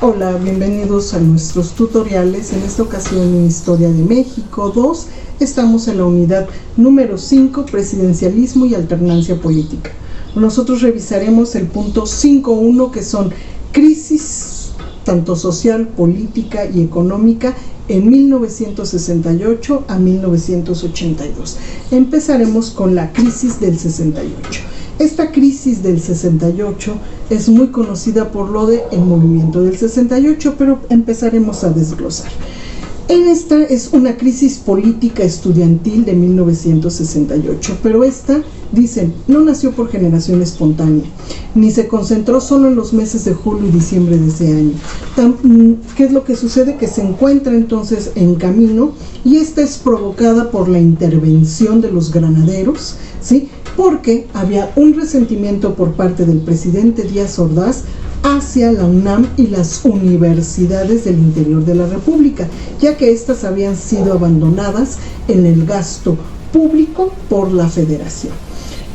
Hola, bienvenidos a nuestros tutoriales. En esta ocasión en Historia de México 2 estamos en la unidad número 5, Presidencialismo y Alternancia Política. Nosotros revisaremos el punto 5.1, que son crisis tanto social, política y económica en 1968 a 1982. Empezaremos con la crisis del 68. Esta crisis del 68 es muy conocida por lo de el movimiento del 68, pero empezaremos a desglosar. Esta es una crisis política estudiantil de 1968, pero esta, dicen, no nació por generación espontánea, ni se concentró solo en los meses de julio y diciembre de ese año. ¿Qué es lo que sucede? Que se encuentra entonces en camino, y esta es provocada por la intervención de los granaderos, ¿sí? Porque había un resentimiento por parte del presidente Díaz Ordaz hacia la UNAM y las universidades del interior de la República, ya que éstas habían sido abandonadas en el gasto público por la Federación.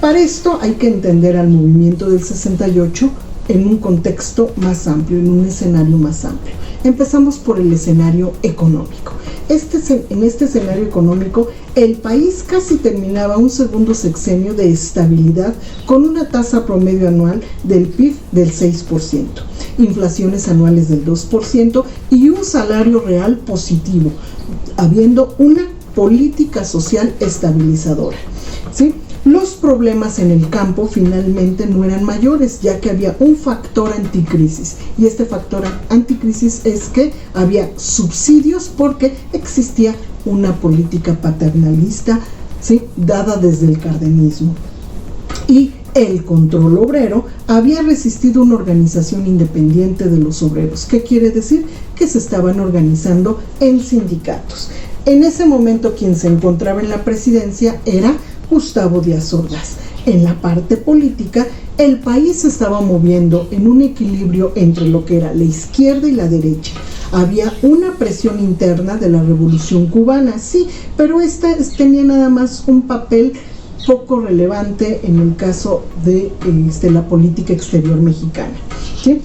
Para esto hay que entender al movimiento del 68 en un contexto más amplio, en un escenario más amplio. Empezamos por el escenario económico. En este escenario económico, el país casi terminaba un segundo sexenio de estabilidad con una tasa promedio anual del PIB del 6%, inflaciones anuales del 2% y un salario real positivo, habiendo una política social estabilizadora, ¿sí? Los problemas en el campo finalmente no eran mayores, ya que había un factor anticrisis, y este factor anticrisis es que había subsidios porque existía una política paternalista, ¿sí?, dada desde el cardenismo, y el control obrero había resistido una organización independiente de los obreros. ¿Qué quiere decir? Que se estaban organizando en sindicatos. En ese momento quien se encontraba en la presidencia era Gustavo Díaz Ordaz. En la parte política, el país se estaba moviendo en un equilibrio entre lo que era la izquierda y la derecha. Había una presión interna de la Revolución Cubana, sí, pero esta tenía nada más un papel poco relevante en el caso de la política exterior mexicana, ¿sí?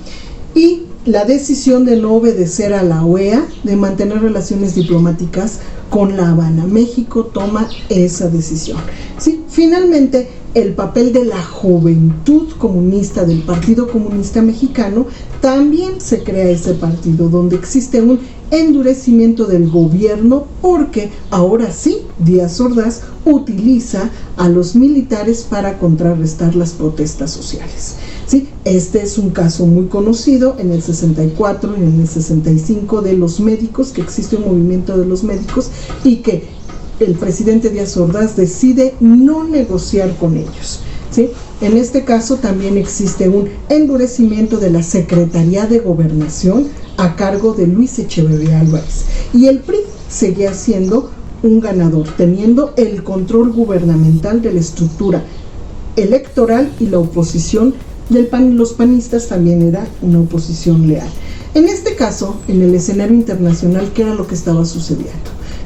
Y la decisión de no obedecer a la OEA, de mantener relaciones diplomáticas con La Habana. México toma esa decisión, ¿sí? Finalmente, el papel de la Juventud Comunista del Partido Comunista Mexicano, también se crea ese partido, donde existe un endurecimiento del gobierno, porque ahora sí, Díaz Ordaz utiliza a los militares para contrarrestar las protestas sociales, ¿sí? Este es un caso muy conocido en el 64 y en el 65 de los médicos, que existe un movimiento de los médicos y que el presidente Díaz Ordaz decide no negociar con ellos, ¿sí? En este caso también existe un endurecimiento de la Secretaría de Gobernación a cargo de Luis Echeverría Álvarez, y el PRI seguía siendo un ganador, teniendo el control gubernamental de la estructura electoral, y la oposición del PAN, los panistas, también era una oposición leal. En este caso, en el escenario internacional, ¿qué era lo que estaba sucediendo?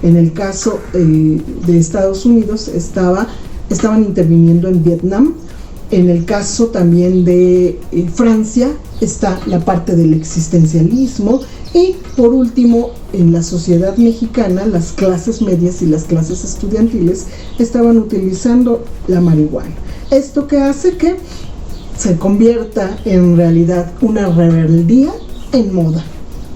En el caso de Estados Unidos estaban interviniendo en Vietnam. En el caso también de Francia está la parte del existencialismo, y por último, en la sociedad mexicana, las clases medias y las clases estudiantiles estaban utilizando la marihuana. Esto que hace que se convierta en realidad una rebeldía en moda,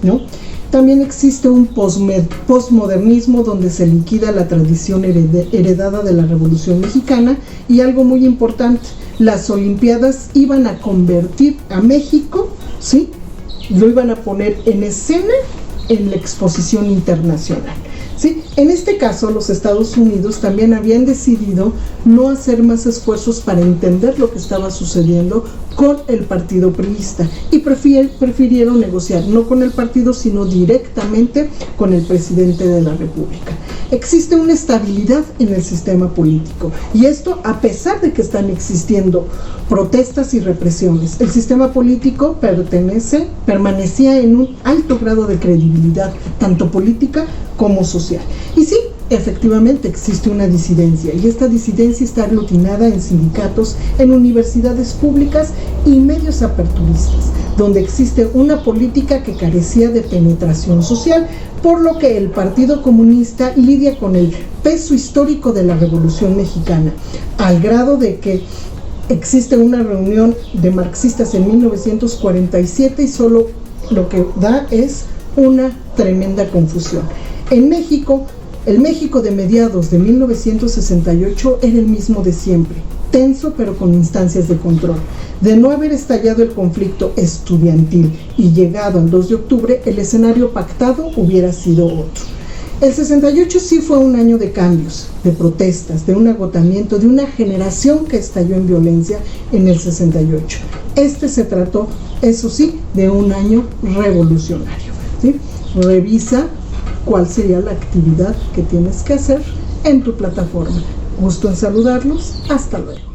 ¿no? También existe un posmodernismo donde se liquida la tradición heredada de la Revolución Mexicana, y algo muy importante, las Olimpiadas iban a convertir a México, ¿sí?, lo iban a poner en escena en la exposición internacional, ¿sí? En este caso, los Estados Unidos también habían decidido no hacer más esfuerzos para entender lo que estaba sucediendo con el partido priista, y prefirieron negociar no con el partido, sino directamente con el presidente de la República. Existe una estabilidad en el sistema político, y esto a pesar de que están existiendo protestas y represiones. El sistema político permanecía en un alto grado de credibilidad, tanto política como social. Y sí, efectivamente existe una disidencia, y esta disidencia está aglutinada en sindicatos, en universidades públicas y medios aperturistas. donde existe una política que carecía de penetración social, por lo que el Partido Comunista lidia con el peso histórico de la Revolución Mexicana, al grado de que existe una reunión de marxistas en 1947 y solo lo que da es una tremenda confusión. En México, el México de mediados de 1968 era el mismo de siempre, tenso pero con instancias de control. De no haber estallado el conflicto estudiantil y llegado al 2 de octubre, el escenario pactado hubiera sido otro. El 68 sí fue un año de cambios, de protestas, de un agotamiento, de una generación que estalló en violencia en el 68. Se trató, eso sí, de un año revolucionario, ¿sí? Revisa cuál sería la actividad que tienes que hacer en tu plataforma. Gusto en saludarlos. Hasta luego.